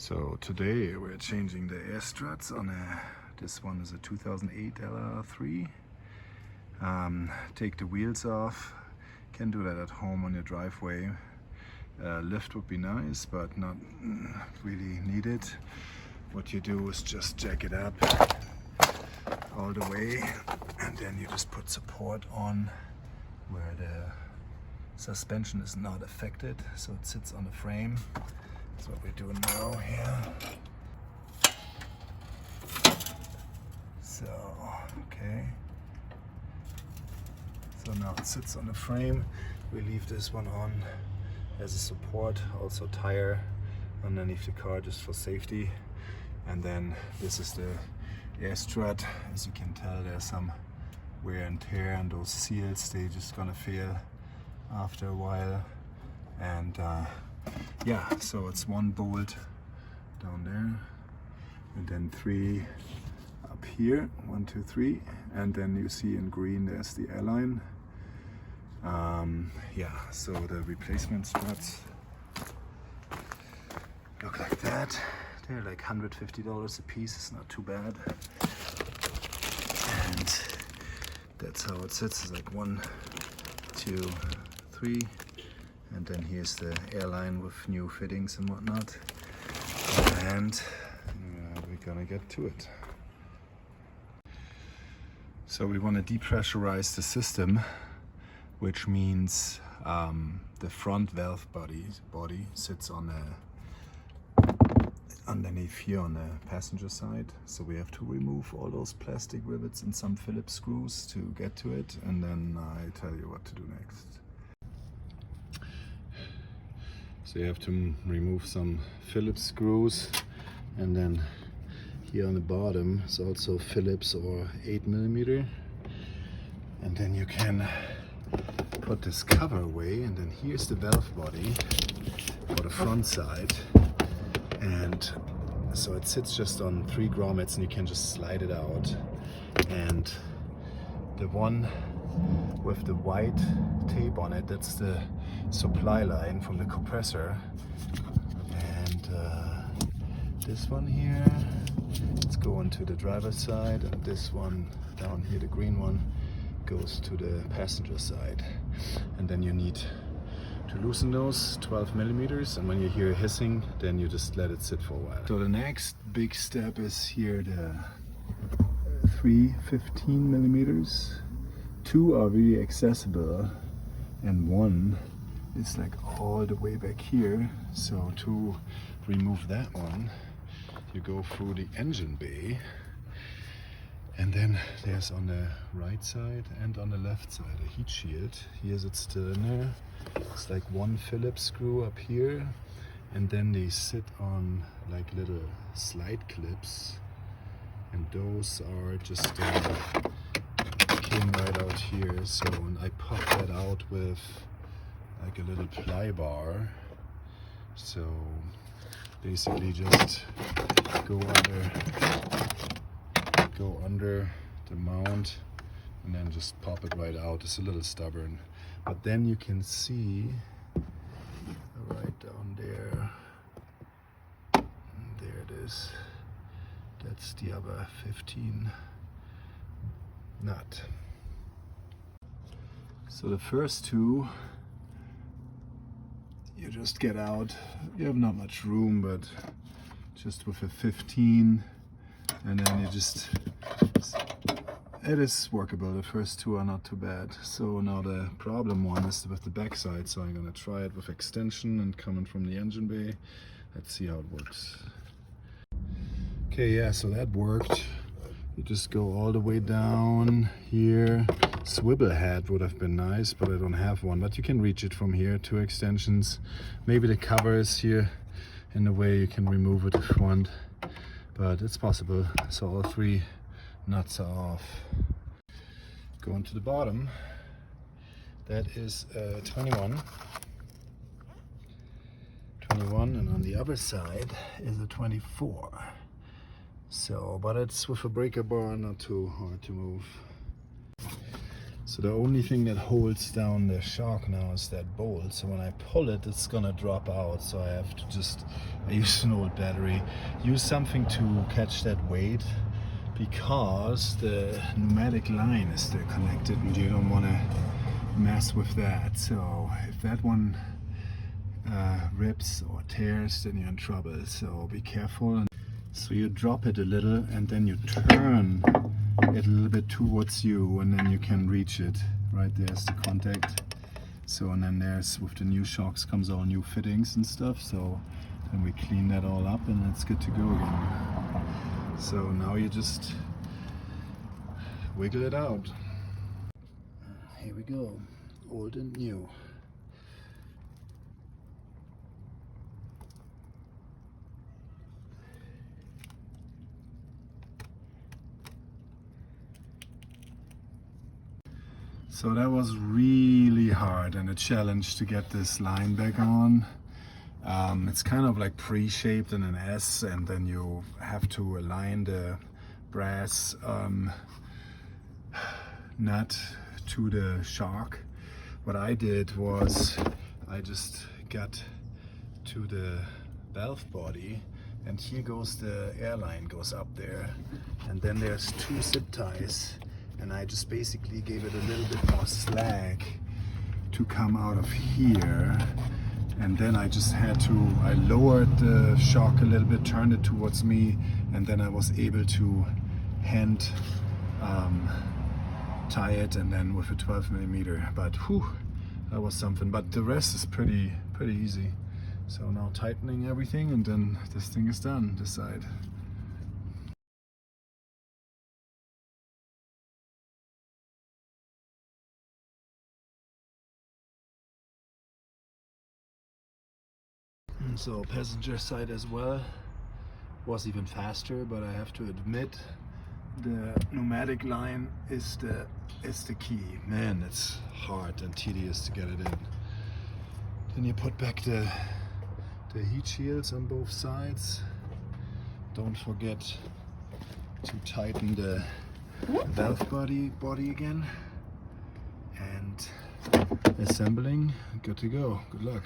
So today we're changing the air struts on this one is a 2008 LR3. Take the wheels off. Can do that at home on your driveway. Lift would be nice, but not really needed. What you do is just jack it up all the way, and then you just put support on where the suspension is not affected, so it sits on the frame. That's what we're doing now here. So, okay. So now it sits on the frame. We leave this one on as a support, also tire underneath the car just for safety. And then this is the air strut. As you can tell, there's some wear and tear, and those seals, they just gonna fail after a while. And yeah, so it's one bolt down there, and then 3 up here, 1, 2, 3, and then you see in green there's the airline. Yeah, so the replacement struts look like that. They're like $150 a piece. It's not too bad, and that's how it sits. It's like 1, 2, 3. And then here's the airline with new fittings and whatnot. And we're gonna get to it. So we want to depressurize the system, which means the front valve body sits on underneath here on the passenger side. So we have to remove all those plastic rivets and some Phillips screws to get to it, and then I tell you what to do next. So you have to remove some Phillips screws, and then here on the bottom is also Phillips or 8mm, and then you can put this cover away, and then here's the valve body for the front side, and so it sits just on 3 grommets, and you can just slide it out. And the one with the white tape on it, that's the supply line from the compressor. And this one here, it's going to the driver's side, and this one down here, the green one, goes to the passenger side. And then you need to loosen those 12mm, and when you hear hissing, then you just let it sit for a while. So the next big step is here, the 3 15mm. 2 are really accessible, and 1 is like all the way back here. So to remove that one, you go through the engine bay, and then there's on the right side and on the left side a heat shield. Here's it still in there. It's like 1 Phillips screw up here, and then they sit on like little slide clips, and those are just came right out here. So and I popped that out with like a little ply bar. So basically just go under the mount, and then just pop it right out. It's a little stubborn, but then you can see right down there, there it is. That's the other 15 nut. So the first 2 you just get out. You have not much room, but just with a 15, and then you just, it is workable. The first 2 are not too bad. So now the problem one is with the back side, so I'm gonna try it with extension and coming from the engine bay. Let's see how it works. Okay, yeah, so that worked. You just go all the way down here. Swivel head would have been nice, but I don't have one. But you can reach it from here. 2 extensions. Maybe the cover is here in the way, you can remove it if you want. But it's possible. So all 3 nuts are off. Going to the bottom. That is 21. 21, and on the other side is a 24. So, but it's with a breaker bar, not too hard to move. So the only thing that holds down the shock now is that bolt. So when I pull it, it's gonna drop out. So I have to I use an old battery, use something to catch that weight, because the pneumatic line is still connected and you don't wanna mess with that. So if that one rips or tears, then you're in trouble. So be careful. So you drop it a little and then you turn it a little bit towards you, and then you can reach it. Right there's the contact. So, and then there's, with the new shocks comes all new fittings and stuff. So then we clean that all up and it's good to go again. So now you just wiggle it out. Here we go, old and new. So that was really hard and a challenge to get this line back on. It's kind of like pre-shaped in an S, and then you have to align the brass nut to the shock. What I did was I just got to the valve body, and here goes the airline, goes up there, and then there's two zip ties, and I just basically gave it a little bit more slack to come out of here. And then I just I lowered the shock a little bit, turned it towards me, and then I was able to hand tie it, and then with a 12 millimeter. But whew, that was something. But the rest is pretty easy. So now tightening everything, and then this thing is done, this side. So passenger side as well was even faster, but I have to admit the pneumatic line is the key. Man, it's hard and tedious to get it in. Then you put back the heat shields on both sides. Don't forget to tighten the valve body again, and assembling, good to go. Good luck.